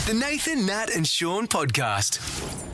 The Nathan, Nat and Shaun podcast.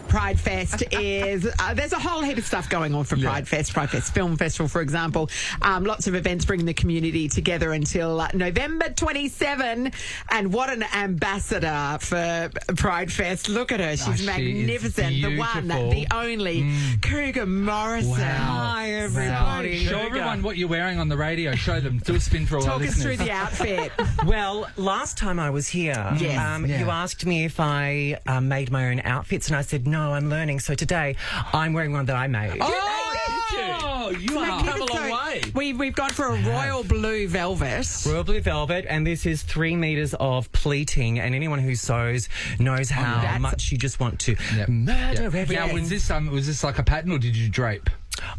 Pride Fest is, there's a whole heap of stuff going on for Pride Fest Film Festival, for example. Lots of events bringing the community together until November 27. And what an ambassador for Pride Fest. Look at her. She's magnificent. The one, the only, Cougar Morrison. Wow. Hi, everybody. Show everyone what you're wearing on the radio. Show them. Do a spin for all our listeners. Talk us through the outfit. Well, last time I was here, you asked me if I made my own outfits, and I said, no, I'm learning. So today, I'm wearing one that I made. Oh, you have come a long way. We've gone for a royal blue velvet. Royal blue velvet, and this is 3 meters of pleating, and anyone who sews knows how much you just want to murder everything. Now, was this like a pattern, or did you drape?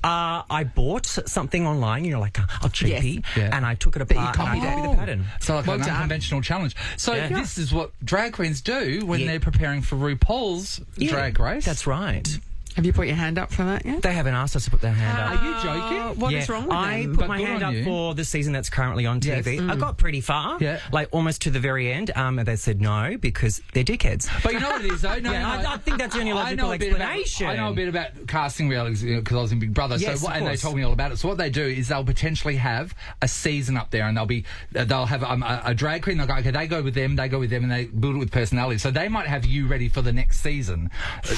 I bought something online, like a cheapie, and I took it apart and I copied the pattern. So like an unconventional challenge. So this is what drag queens do when they're preparing for RuPaul's Drag Race. That's right. Have you put your hand up for that yet? They haven't asked us to put their hand up. Are you joking? What is wrong with I them? put my hand up for the season that's currently on TV. I got pretty far, like almost to the very end, and they said no because they're dickheads. But you know what it is, though? I think that's the only logical explanation. I know a bit about casting realities because I was in Big Brother, and they told me all about it. So what they do is they'll potentially have a season up there, and they'll have a drag queen. They'll go, okay, they go with them, and they build it with personality. So they might have you ready for the next season.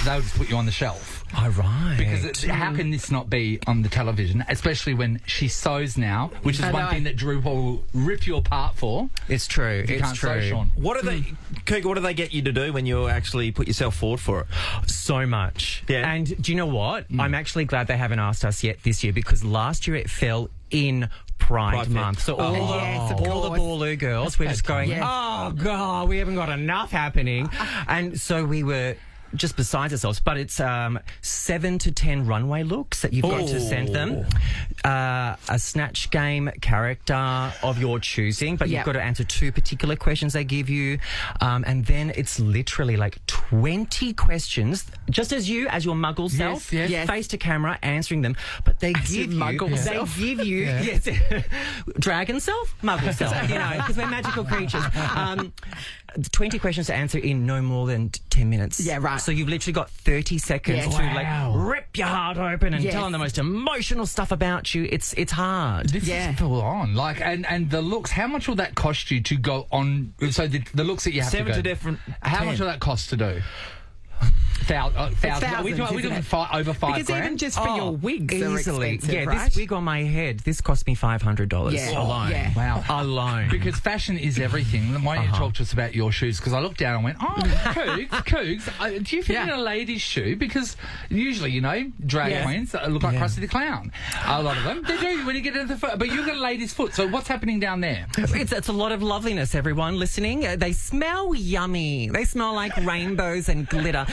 They'll just put you on the shelf. Oh, right. Because how can this not be on the television, especially when she sews now, which is one thing that Drew will rip you apart for. It's true. It's true. Sew, what do they, Cougar, what do they get you to do when you actually put yourself forward for it? So much. Yeah. And do you know what? I'm actually glad they haven't asked us yet this year, because last year it fell in Pride Month. So all the Balloo girls were just going, oh, God, we haven't got enough happening. And so we were just besides ourselves, but it's 7 to 10 runway looks that you've got to send them. A snatch game character of your choosing, but you've got to answer 2 particular questions they give you. And then it's literally like 20 questions, just as your muggle self, face to camera, answering them. But they give you, dragon self, muggle self, because we're magical creatures. 20 questions to answer in no more than 10 minutes. Yeah, right. So you've literally got 30 seconds to rip your heart open and tell them the most emotional stuff about you. It's hard. This is full on. And the looks, how much will that cost you to go on? So the looks that you have 7 to go. to different. How much will that cost to do? Thousands. We're doing over $5 grand. Because even just for your wigs easily. are expensive, this wig on my head, this cost me $500 alone. Yeah. Wow. Alone. Because fashion is everything. Why don't you talk to us about your shoes? Because I looked down and went, Cougs, do you fit in a lady's shoe? Because usually, drag queens look like Krusty the Clown. A lot of them. They do when you get into the foot. But you've got a lady's foot. So what's happening down there? It's a lot of loveliness, everyone listening. They smell yummy. They smell like rainbows and glitter.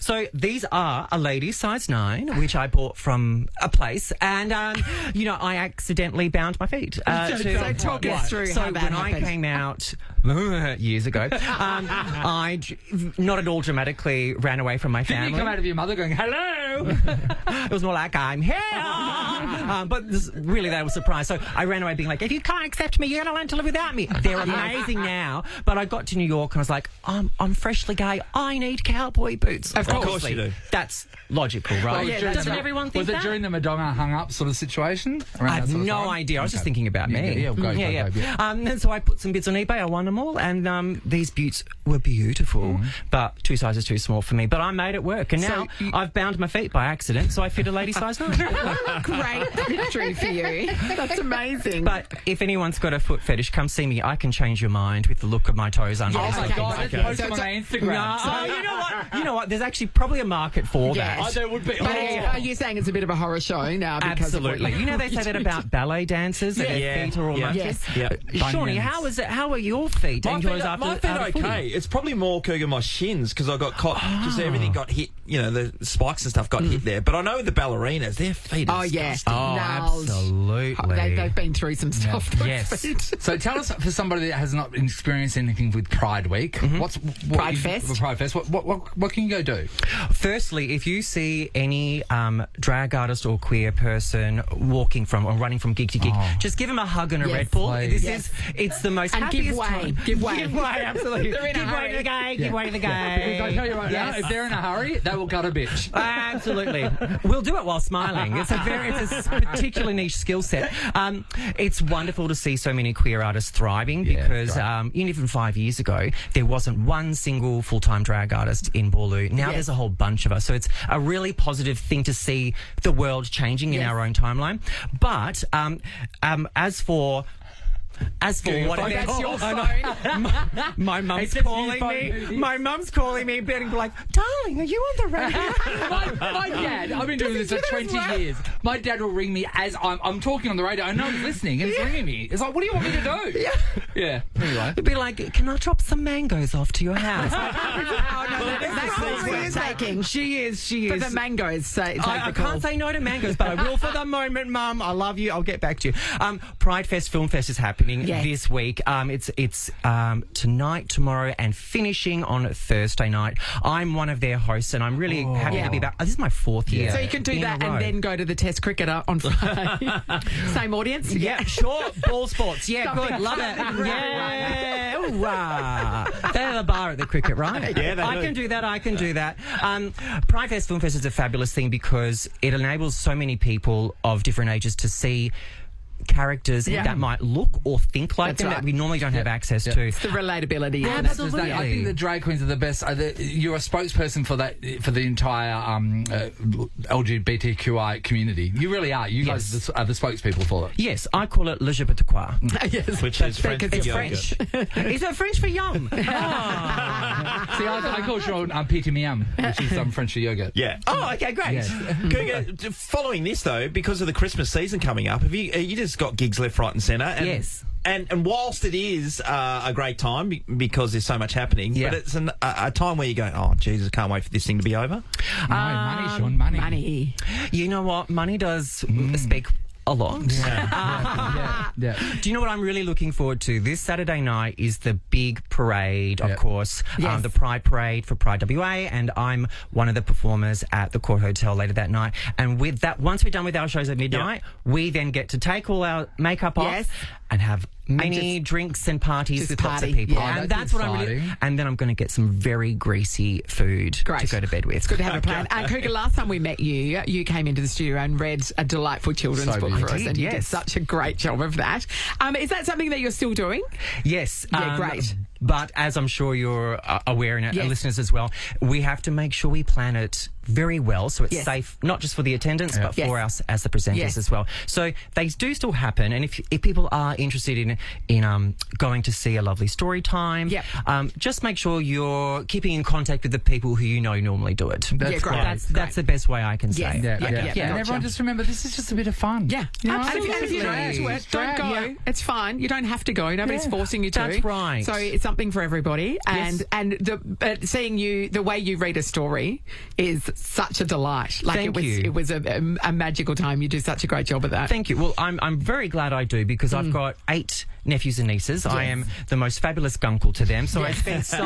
So these are a lady size 9, which I bought from a place, and I accidentally bound my feet. So talk us through how that when happened. I came out years ago, I not at all dramatically ran away from my family. Didn't you come out of your mother going, hello? It was more like, I'm here. But really, they were surprised. So I ran away being like, if you can't accept me, you're going to learn to live without me. They're amazing now. But I got to New York and I was like, I'm freshly gay. I need cowboy boots. Of course you do. That's logical, right? Well, Doesn't everyone think that? Was it during the Madonna hung up sort of situation? I have no idea. I was just thinking about me. Go. And so I put some bits on eBay. I won them all. And these boots were beautiful, but 2 sizes too small for me. But I made it work. And now I've bound my feet by accident, so I fit a lady size 9. Great victory for you. That's amazing. But if anyone's got a foot fetish, come see me. I can change your mind with the look of my toes under. Oh my God, post them on Instagram. You know what? There's actually probably a market for that. Oh, there would be. But are you saying it's a bit of a horror show now? Absolutely. They say that about ballet dancers and their feet are all monkeys. Shawnee, how is it? How are your feet? My feet are okay. It's probably more, Cougar, my shins, because I got caught, because everything got hit, the spikes and stuff got hit there. But I know the ballerinas, their feet are disgusting. Absolutely. They've been through some stuff. Feet. So tell us, for somebody that has not experienced anything with Pride Week, what's Pride Fest? What can you go do? Firstly, if you see any drag artist or queer person walking from or running from gig to gig, just give them a hug and a Red Bull. It's the most and happiest give way. way. Give way. Give way, absolutely. They're in a Give way hurry. to the gay. Give way to the gay. Because I tell you right now, if they're in a hurry, they will cut a bitch. Absolutely. We'll do it while smiling. It's a particularly niche skill set. It's wonderful to see so many queer artists thriving because even 5 years ago, there wasn't one single full-time drag artist in Boorloo. Now there's a whole bunch of us. So it's a really positive thing to see the world changing in our own timeline. But as for what That's your phone. my mum's calling me. My mum's calling me, being like, "Darling, are you on the radio?" my dad, I've been doing this for 20 years. My dad will ring me as I'm talking on the radio. I know he's listening, and he's ringing me. It's like, what do you want me to do? Yeah. Anyway. It'd be like, "Can I drop some mangoes off to your house?" That's worth taking. She is. For the mangoes, I can't say no to mangoes, but I will for the moment, Mum. I love you. I'll get back to you. Pride Fest Film Fest is happening this week. It's tonight, tomorrow, and finishing on Thursday night. I'm one of their hosts, and I'm really happy to be back. This is my 4th year. So you can do that and then go to the Test cricket on Friday. Same audience? Yeah, sure. Ball sports. Yeah, Something good. Love it. fun. Yeah. They have a bar at the cricket, right? Yeah, they I do. can do that. Pride Fest Film Fest is a fabulous thing because it enables so many people of different ages to see characters that might look or think like them that we normally don't have access to. It's the relatability. Absolutely. I think the drag queens are the best. You're a spokesperson for the entire LGBTQI community. You really are. You guys are the spokespeople for it. Yes, I call it LGBT. Yes, Which is French. it's French. Is it French for yum? See, I call Sean Petit Miam, which is French for yogurt. Yeah. Oh, okay, great. Yes. Cougar, following this though, because of the Christmas season coming up, you just got gigs left, right, and centre? Yes. And whilst it is a great time because there's so much happening, but it's a time where you go, oh Jesus, can't wait for this thing to be over. No, money, Sean, money. Money. You know what? Money does speak a lot. Yeah. Do you know what I'm really looking forward to? This Saturday night is the big parade, of course, the Pride Parade for Pride WA, and I'm one of the performers at the Court Hotel later that night. And with that, once we're done with our shows at midnight, we then get to take all our makeup off and have many drinks and parties with lots of people. Yeah. And that's what I'm really... And then I'm going to get some very greasy food to go to bed with. It's good to have a plan. Cougar, last time we met you came into the studio and read a delightful children's book for us, and you did such a great job of that. Is that something that you're still doing? Yes. Yeah, great. But as I'm sure you're aware, and listeners as well, we have to make sure we plan it very well so it's safe, not just for the attendants, but for us as the presenters as well. So they do still happen, and if people are interested in going to see a lovely story time, just make sure you're keeping in contact with the people who you know normally do it. That's the best way I can say. And everyone just remember, this is just a bit of fun. Yeah, absolutely. And if you're not into it, don't go. Yeah. It's fine. You don't have to go. Nobody's forcing you to. That's right. So it's something for everybody. And seeing you, the way you read a story is such a delight. Like it was a magical time. You do such a great job of that. Thank you. Well, I'm very glad I do because I've got 8 nephews and nieces. I am the most fabulous gunkle to them. So I spend so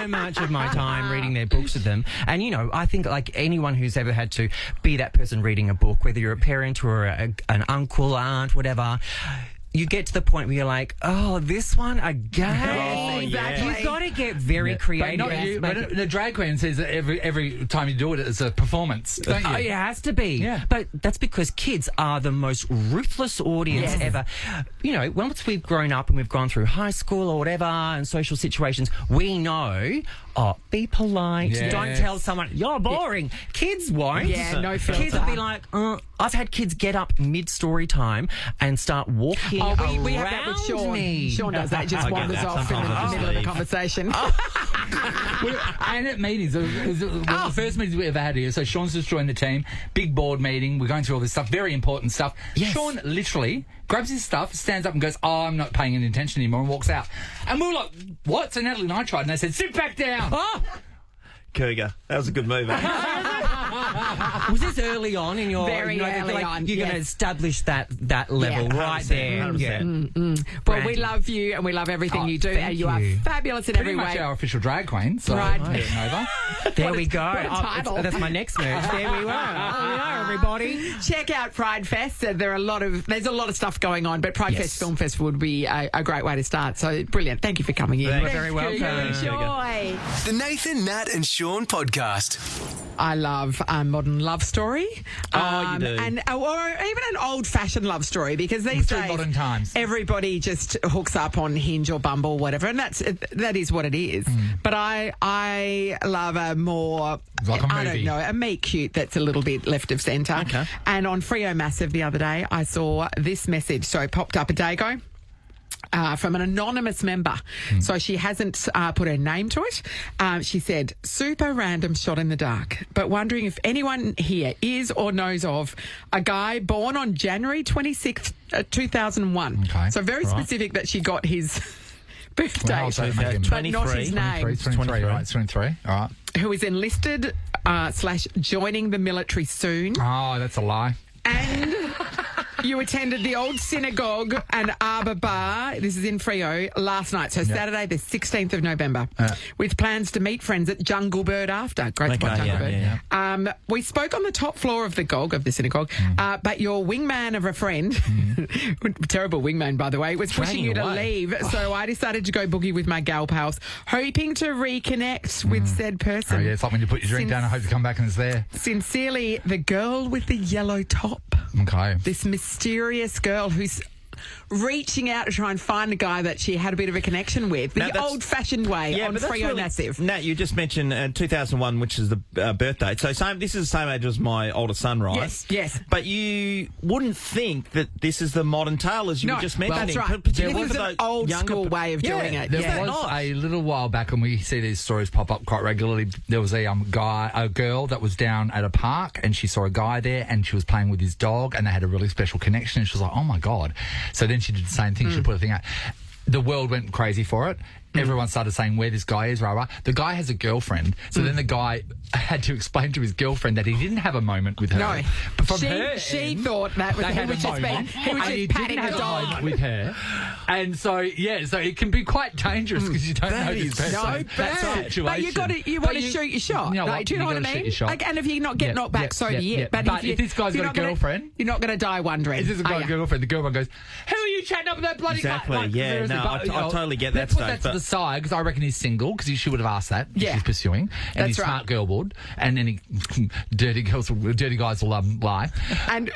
much of my time reading their books with them. And, you know, I think like anyone who's ever had to be that person reading a book, whether you're a parent or an uncle, aunt, whatever, you get to the point where you're like, oh, this one again. Oh, exactly. You've got to get very creative. But not you. But the drag queen says that every time you do it, it's a performance. Don't you? It has to be. Yeah. But that's because kids are the most ruthless audience ever. You know, once we've grown up and we've gone through high school or whatever and social situations, we know, be polite. Yes. Don't tell someone, you're boring. Kids won't. Yeah, no filter. Kids will be like, I've had kids get up mid-story time and start walking around we have that with Sean. me. Sean does that. He just wanders off in the middle of the conversation. And at meetings, it was the first meetings we ever had here. So Sean's just joined the team. Big board meeting. We're going through all this stuff. Very important stuff. Yes. Sean literally grabs his stuff, stands up and goes, I'm not paying any attention anymore, and walks out. And we were like, what? So Natalie and I tried, and they said, sit back down. Cougar, that was a good move, eh? Was this early on in your... Very early on, You're going to establish that level right there. 100%. Well, we love you and we love everything you do. And you are fabulous in Pretty every much way. our official drag queen. So Right. over. There we go. what a title. That's my next merch. There we are, everybody. Check out Pride Fest. There's a lot of stuff going on, but Pride Fest Film Festival would be a great way to start. So brilliant. Thank you for coming in. You're very welcome. Enjoy. The Nathan, Nat and Shaun podcast. I love a modern love story. You do. Or even an old-fashioned love story, because these Through days modern times. everybody just hooks up on Hinge or Bumble or whatever, and that is what it is. But I love a more, Like a I don't movie. know, a meet cute that's a little bit left of centre. Okay. And on Freo Massive the other day, I saw this message. So it popped up a day ago. From an anonymous member. So she hasn't put her name to it. She said, super random shot in the dark, but wondering if anyone here is or knows of a guy born on January 26th, 2001. Okay. So very specific that she got his birthday, Well, so make him but not his 23. name. 23, right? 23. All right. Who is enlisted / joining the military soon. Oh, that's a lie. And you attended the old synagogue and Arbor Bar, this is in Freo, last night. So Saturday, the 16th of November, with plans to meet friends at Jungle Bird after. Great spot, Jungle Bird. We spoke on the top floor of the synagogue, but your wingman of a friend, terrible wingman, by the way, was pushing you to leave. So I decided to go boogie with my gal pals, hoping to reconnect with said person. Oh, yeah, it's like when you put your drink down and hope to come back and it's there. Sincerely, the girl with the yellow top. Okay. This mysterious girl who's reaching out to try and find a guy that she had a bit of a connection with, the old-fashioned way on Freo Massive. Nat, you just mentioned 2001, which is the birth date. So this is the same age as my older son, right? Yes. But you wouldn't think that this is the modern tale, as you were just mentioning. That's right. Particularly This is for an those old-school younger way of doing it. There was a little while back, and we see these stories pop up quite regularly. There was a girl that was down at a park, and she saw a guy there, and she was playing with his dog, and they had a really special connection. And she was like, "Oh my god!" So then she did the same thing. She put a thing out. The world went crazy for it. Everyone started saying where this guy is, rah, rah. The guy has a girlfriend. So then the guy had to explain to his girlfriend that he didn't have a moment with her. No. But from She thought that was, he was just patting a dog. with her. And so it can be quite dangerous because you don't know this person. So bad. But you want to shoot your shot. You know what? Do you know what I mean? Like, and if you get knocked back, so do you. But if this guy's got a girlfriend, you're not going to die wondering. if this guy's got a girlfriend, the girlfriend goes, "Who are you chatting up with that bloody guy?" Exactly, Like, yeah. seriously, No, but, I totally get that let's put stage, that to the side because I reckon he's single because she would have asked that if she's pursuing. And That's he's right. smart girl would. And then dirty guys will lie. And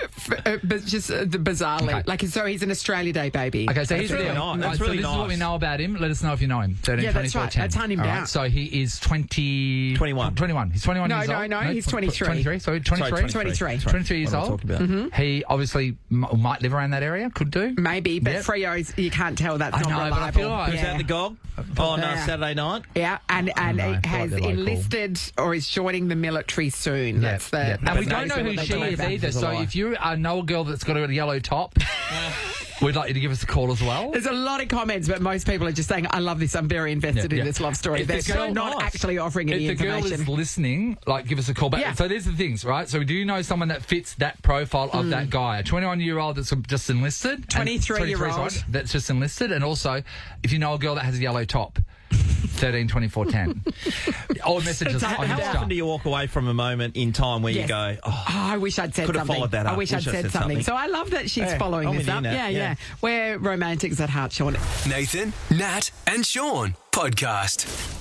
but just bizarrely, so he's an Australia Day baby. Okay, so he's really there. nice. That's so really this is what we nice. know about him. Let us know if you know him. 13, Yeah, that's 24, right. 10. Let's hunt him All down. right, so he is 21. 21. He's 21 years old. No, he's 23. 23, sorry, 23. 23 years What am I old. talking about? Mm-hmm. He obviously might live around that area. Could do. Maybe, but Yep. Freo's, you can't tell that's I not know, reliable. but I feel like- Was that the GOG? Oh, no, Saturday night? Yeah, and no, it I has thought they're local. enlisted or is joining the military soon. That's the. And we don't that's know what who they she talk is about. either. So if you know a girl that's got a yellow top, we'd like you to give us a call as well. There's a lot of comments, but most people are just saying, I love this. I'm very invested in this love story. If They're the girl- not nice. actually offering any If the girl information. is listening, give us a call back. Yeah. So there's the things, right? So do you know someone that fits that profile of that guy? A 21-year-old that's just enlisted? and 23-year-old. right, that's just enlisted. And also, if you know a girl that has a yellow top, 13, 24, 10. Or messages on How Insta. often do you walk away from a moment in time where you go, Oh, I wish I'd said Could have something. followed that I up. wish I'd said something. So I love that she's following I'm this with you, up. Nat. Yeah. We're romantics at heart, Shaun. Nathan, Nat and Shaun podcast.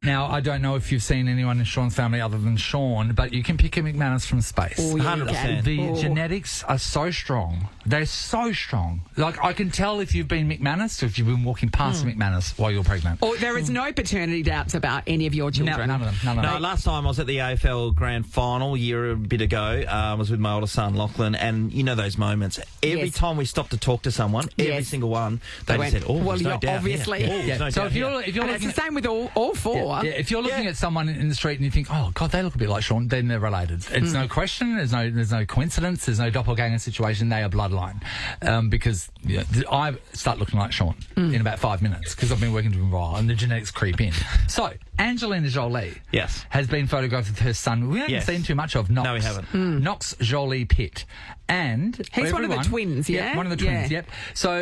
Now, I don't know if you've seen anyone in Shaun's family other than Shaun, but you can pick a McManus from space. Oh, yeah, you 100%. can. The Oh. genetics are so strong. They're so strong. Like, I can tell if you've been McManus or if you've been walking past McManus while you're pregnant. Or there is no paternity doubts about any of your children. None of them. No, last time I was at the AFL Grand Final a bit ago. I was with my older son, Lachlan, and you know those moments. Every Yes. time we stopped to talk to someone, every Yes. single one, they went, just said, "Oh, well, there's no you're doubt." obviously- Here. Oh, there's no So doubt if you're here. if you're And it's looking the same with all four. sure. Yeah, if you're looking at someone in the street and you think, oh, God, they look a bit like Shaun, then they're related. It's no question. There's no coincidence. There's no doppelganger situation. They are bloodline. Because I start looking like Shaun in about 5 minutes because I've been working with him for a while and the genetics creep in. So, Angelina Jolie has been photographed with her son. We haven't seen too much of Knox. No, we haven't. Knox Jolie Pitt. And he's one of the twins, yeah? One of the twins, yep. So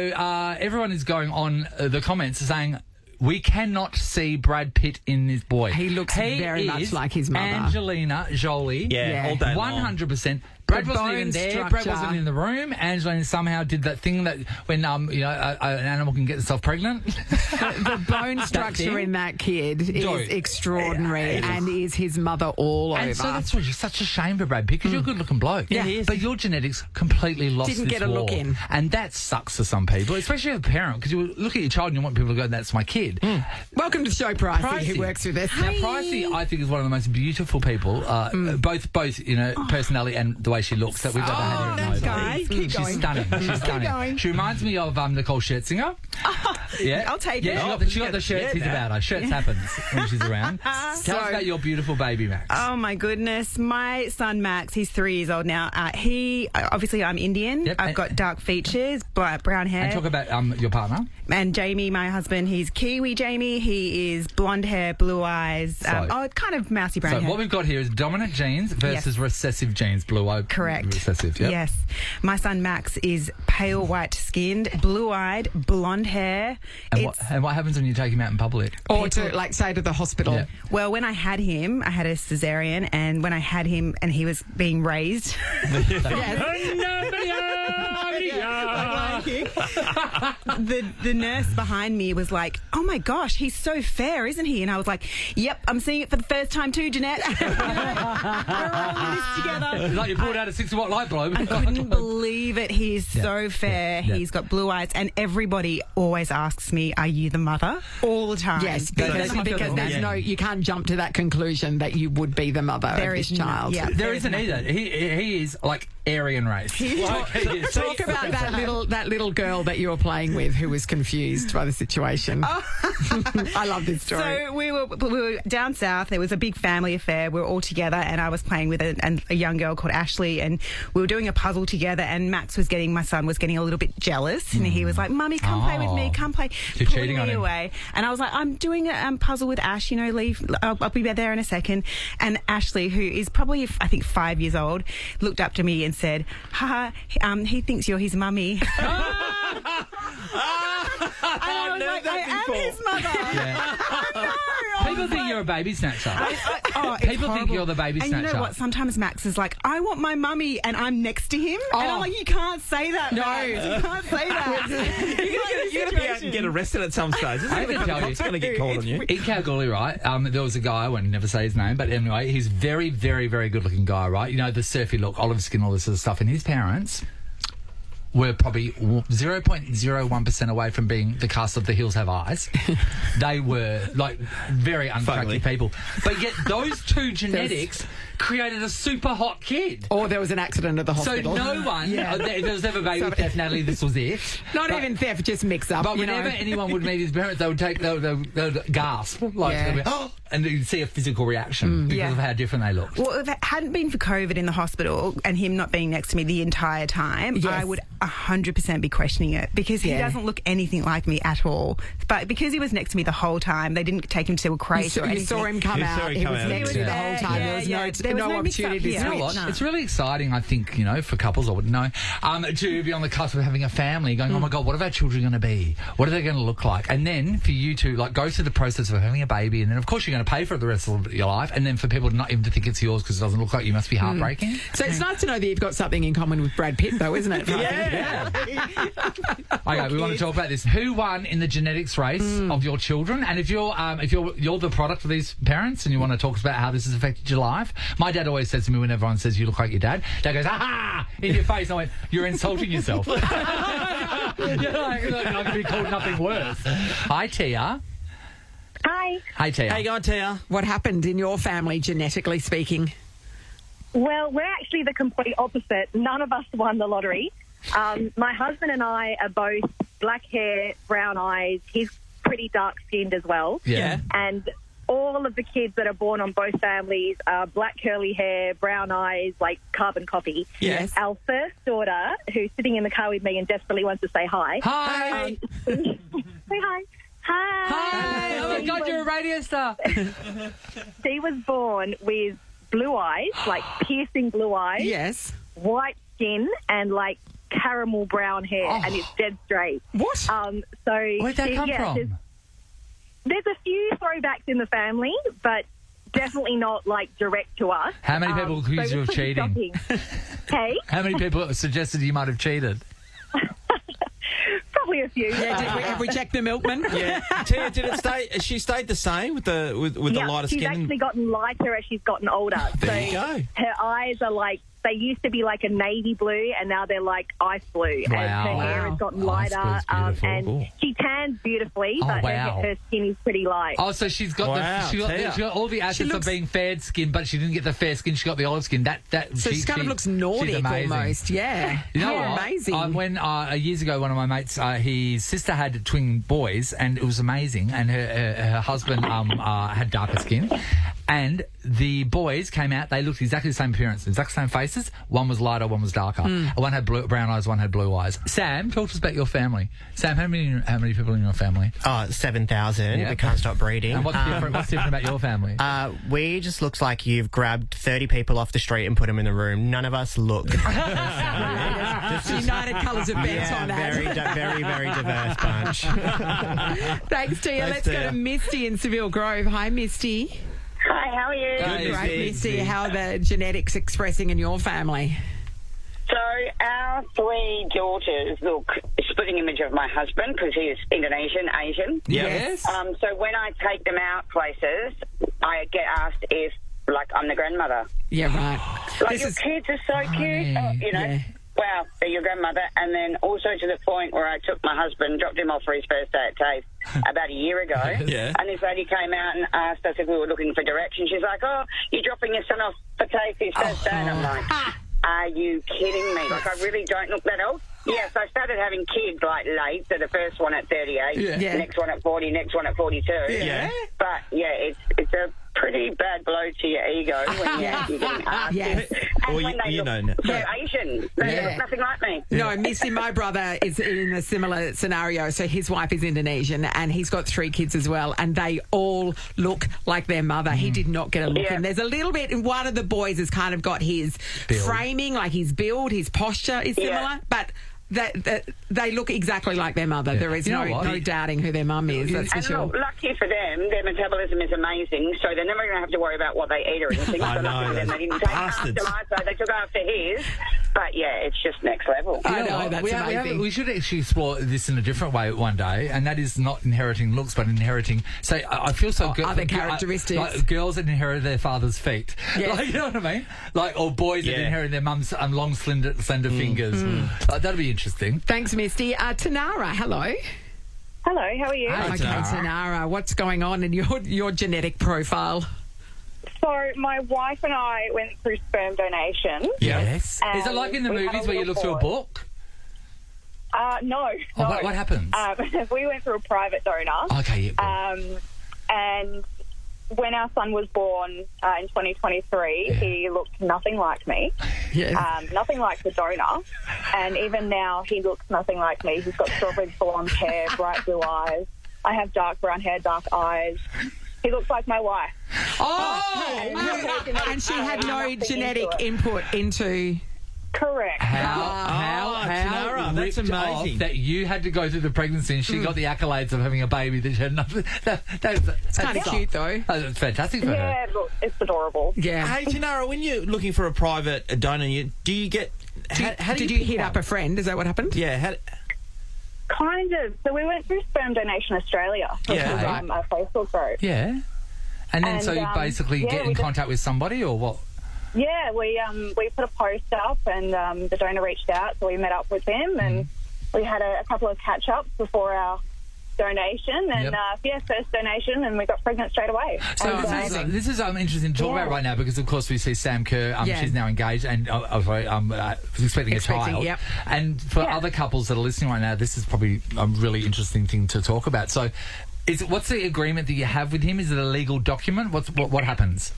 everyone is going on the comments saying, we cannot see Brad Pitt in this boy. He looks very much like his mother. Angelina Jolie. Yeah, all day long. 100%. Brad wasn't even there. Brad wasn't in the room. Angelina somehow did that thing that when an animal can get itself pregnant. The bone structure in that kid is extraordinary and is his mother all over. And so that's what's such a shame for Brad Pitt because you're a good-looking bloke. Yeah, he is. But your genetics completely lost Didn't get a war. look in. And that sucks for some people, especially as a parent, because you look at your child and you want people to go, that's my kid. Welcome to the show, Pricey, who works with us. Now, Pricey, I think, is one of the most beautiful people, both personality and the way she looks that we've ever had here at guys, keep She's going. stunning. She's stunning. going. She reminds me of Nicole Scherzinger. I'll take it. She got the shirtsies about her. Shirts happens when she's around. Tell us about your beautiful baby, Max. Oh, my goodness. My son, Max, he's 3 years old now. Obviously, I'm Indian. Yep. I've got dark features, brown hair. And talk about your partner. And Jamie, my husband, he's Kiwi Jamie. He is blonde hair, blue eyes. Kind of mousy brown hair. So what we've got here is dominant genes versus recessive genes. Blue eye. Correct. Recessive, yep. Yes. My son, Max, is pale white skinned, blue eyed, blonde hair. And what happens when you take him out in public? Or to, say to the hospital. Yeah. Well, when I had him, I had a cesarean, and when I had him and he was being raised... the nurse behind me was like, oh my gosh, he's so fair, isn't he? And I was like, yep, I'm seeing it for the first time too, Jeanette. We're all in this together. It's like you pulled out a 60-watt light bulb. I couldn't believe it. He's so fair. Yeah. He's got blue eyes, and everybody always asks me, are you the mother? All the time. Yes, because you can't jump to that conclusion that you would be the mother of this child. There isn't either. He is like Aryan race. Talk about that little girl that you were playing with who was confused by the situation. I love this story. So we were down south. There was a big family affair. We were all together, and I was playing with a young girl called Ashley, and we were doing a puzzle together. And my son was getting a little bit jealous, and he was like, "Mummy, come play with me. Come play." You're cheating on him. Away, and I was like, "I'm doing a puzzle with Ash. Leave. I'll be there in a second." And Ashley, who is probably I think 5 years old, looked up to me and said, "Haha, he thinks you're his mummy." I was like, I am his mother. People think you're a baby snatcher. People think you're the baby snatcher. And you know what? Sometimes Max is like, I want my mummy, and I'm next to him. And I'm like, you can't say that. No. You can't say that. You're going to be out and get arrested at some stage. I can tell you. It's going to get called on you. In Kalgoorlie, right, there was a guy, I won't never say his name, but anyway, he's very, very, very good-looking guy, right? You know, the surfy look, olive skin, all this sort of stuff. And his parents were probably 0.01% away from being the cast of The Hills Have Eyes. They were, very unattractive people. But yet those two genetics created a super hot kid. Or there was an accident at the hospital. So no one, if there was ever a baby theft, Natalie, this was it. Not even theft, just mix up. But whenever anyone would meet his parents, they would gasp. And you'd see a physical reaction because of how different they looked. Well, if it hadn't been for COVID in the hospital and him not being next to me the entire time, I would 100% be questioning it, because he doesn't look anything like me at all. But because he was next to me the whole time, they didn't take him to a crate or anything. You saw him come out. He was next to you the whole time. There was no opportunity. You know what? No. It's really exciting, I think, for couples, I wouldn't know, to be on the cusp of having a family, going, oh my God, what are our children going to be? What are they going to look like? And then for you to go through the process of having a baby, and then of course you're going to pay for it the rest of your life, and then for people not even to think it's yours because it doesn't look like you, must be heartbreaking. So it's nice to know that you've got something in common with Brad Pitt, though, isn't it? Yeah. Okay, we want to talk about this. Who won in the genetics race of your children? And if you're the product of these parents and you want to talk about how this has affected your life, my dad always says to me when everyone says you look like your dad, Dad goes, "Ha in your face." And I went, "You're insulting yourself." I could be called nothing worse. Hi, Tia. Hi. Hey, Tia. How you going, Tia? What happened in your family, genetically speaking? Well, we're actually the complete opposite. None of us won the lottery. My husband and I are both black hair, brown eyes. He's pretty dark-skinned as well. Yeah. And all of the kids that are born on both families are black curly hair, brown eyes, like carbon copy. Yes. Our first daughter, who's sitting in the car with me and desperately wants to say hi. Hi. Say hi. Hi. Hi. Oh my God, you're a radio star. She was born with blue eyes, like piercing blue eyes. Yes. White skin and like caramel brown hair, and it's dead straight. What? So Where'd that come from? There's a few throwbacks in the family, but definitely not like direct to us. How many people accuse you of cheating? Hey? How many people suggested you might have cheated? Probably a few. Yeah, have we checked the milkman? Yeah. Tia, did it stay? Has she stayed the same with the lighter skin? She's actually gotten lighter as she's gotten older. There you go. Her eyes are like, they used to be like a navy blue, and now they're like ice blue. Wow. And her hair has gotten lighter, and she tans beautifully, but her skin is pretty light. Oh, so she's got she got all the assets of being fair skin, but she didn't get the fair skin. She got the olive skin. So she kind of looks Nordic almost. Yeah, you know what? Amazing. When years ago, one of my mates, his sister had twin boys, and it was amazing. And her husband had darker skin. And the boys came out, they looked exactly the same appearance, exact same faces. One was lighter, one was darker. One had brown eyes, one had blue eyes. Sam, talk to us about your family. Sam, how many people in your family? 7,000. Yeah. We can't stop breeding. And what's different about your family? We just looks like you've grabbed 30 people off the street and put them in the room. None of us look. United colours of bent on that. Very, very diverse bunch. Thanks, Tia. Let's go to Misty in Seville Grove. Hi, Misty. Hi, how are you? Good, great, Misty. How are the genetics expressing in your family? So our 3 daughters look a splitting image of my husband because he is Indonesian, Asian. Yes. So when I take them out places, I get asked if, like, I'm the grandmother. Yeah, right. Like, your kids are so cute. You know. Yeah. Wow, they're your grandmother. And then also to the point where I took my husband, dropped him off for his first day at TAFE about a year ago. Yeah. And this lady came out and asked us if we were looking for direction. She's like, oh, you're dropping your son off for TAFE his first day. And I'm like, are you kidding me? Like, I really don't look that old. Yes, I started having kids, like, late. So the first one at 38, the next one at 40, next one at 42. Yeah. But, yeah, it's a pretty bad blow to your ego when you're getting asked. Yes. And when they look so Asian. They look nothing like me. No, Misty, my brother is in a similar scenario. So his wife is Indonesian and he's got 3 kids as well, and they all look like their mother. He did not get a look in. There's a little bit, one of the boys has kind of got his framing, like his build, his posture is similar, but they look exactly like their mother. There is no doubting who their mum is, that's for sure. Look, lucky for them, their metabolism is amazing, so they're never going to have to worry about what they eat or anything. I know. For them, they didn't take after my side, they took after his. But, yeah, it's just next level. I know, that's amazing. We should actually explore this in a different way one day, and that is not inheriting looks, but inheriting... So I feel so good... Other characteristics. Like girls that inherit their father's feet. Yes. Like, you know what I mean? Like, or boys that inherit their mum's long, slender fingers. That'd be interesting. Thanks, Misty. Tanara, hello. Hello, how are you? Hi, Tanara. What's going on in your genetic profile? So my wife and I went through sperm donation. Yes. Is it like in the movies where you look through a book? No. What happens? We went through a private donor. Okay, and when our son was born in 2023, he looked nothing like me. Yes. Nothing like the donor. And even now, he looks nothing like me. He's got strawberry blonde hair, bright blue eyes. I have dark brown hair, dark eyes. He looks like my wife. And she had no genetic input into... Correct. How that's amazing that you had to go through the pregnancy and she got the accolades of having a baby that she had nothing. It's kind of cute, though. It's fantastic for her. Yeah, look, it's adorable. Yeah. Hey, Tanara, when you're looking for a private donor, do you get... Did you hit up a friend? Is that what happened? Yeah. Kind of. So we went through Sperm Donation Australia, which is a Facebook group. Yeah. And then so you basically get in contact with somebody or what? Yeah, we put a post up and the donor reached out, so we met up with him and we had a couple of catch-ups before our donation and first donation, and we got pregnant straight away. So this is interesting to talk about right now because of course we see Sam Kerr, she's now engaged and expecting a child. Yep. And for other couples that are listening right now, this is probably a really interesting thing to talk about. So What's the agreement that you have with him? Is it a legal document? What happens?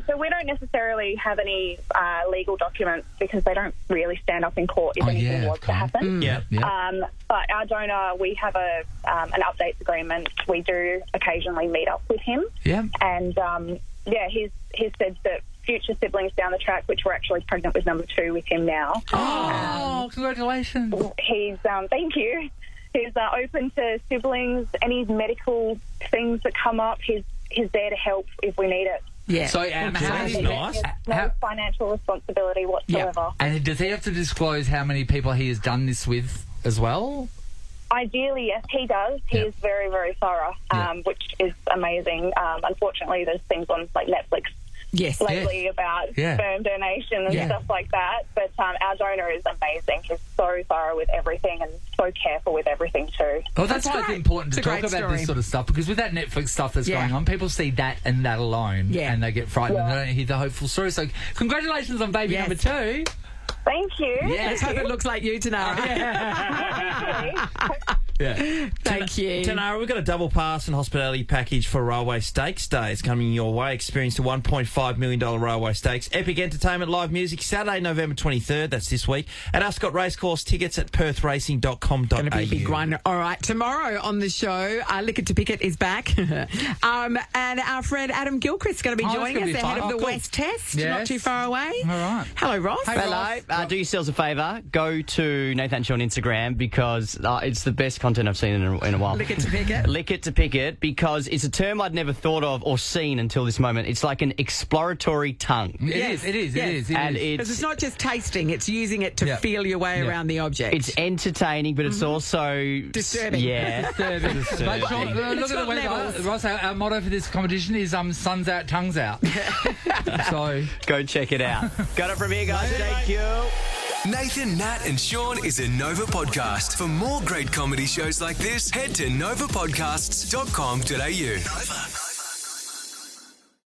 So we don't necessarily have any legal documents because they don't really stand up in court if anything was to happen. But our donor, we have an updates agreement. We do occasionally meet up with him. Yeah. And, he's said that future siblings down the track, which we're actually pregnant with number 2 with him now. Oh, congratulations. He's, thank you. He's open to siblings, any medical things that come up. He's there to help if we need it. Yeah. So, nice. No financial responsibility whatsoever. Yeah. And does he have to disclose how many people he has done this with as well? Ideally, yes, he does. He is very, very thorough, which is amazing. Unfortunately, there's things on like Netflix lately about sperm donation and stuff like that. But our donor is amazing. He's so thorough with everything and so careful with everything too. Well, that's why it's important to talk about this sort of stuff, because with that Netflix stuff that's going on, people see that and that alone and they get frightened and they don't hear the hopeful story. So congratulations on baby number 2. Thank you. Yeah, let's hope it looks like you, Tanara. Thank you. Tanara, we've got a double pass and hospitality package for Railway Stakes Days coming your way. Experience the $1.5 million Railway Stakes. Epic entertainment, live music, Saturday, November 23rd. That's this week. At Ascot Racecourse, tickets at perthracing.com.au. Going to be a big one. All right, tomorrow on the show, Liquor to Picket is back. And our friend Adam Gilchrist is going to be joining us ahead of the West Test, not too far away. All right. Hello, Ross. Hey, hello. Do yourselves a favour. Go to Nathan Shaun Instagram because it's the best content I've seen in a while. Lick it to pick it. Lick it to pick it, because it's a term I'd never thought of or seen until this moment. It's like an exploratory tongue. It is. And it's not just tasting, it's using it to feel your way around the object. It's entertaining, but it's also... disturbing. Yeah. Disturbing. But Sean, look at the weather. Ross, our motto for this competition is sun's out, tongue's out. So go check it out. Got it from here, guys. Thank you. Nathan, Nat and Sean is a Nova podcast. For more great comedy shows like this, head to novapodcasts.com.au. Nova.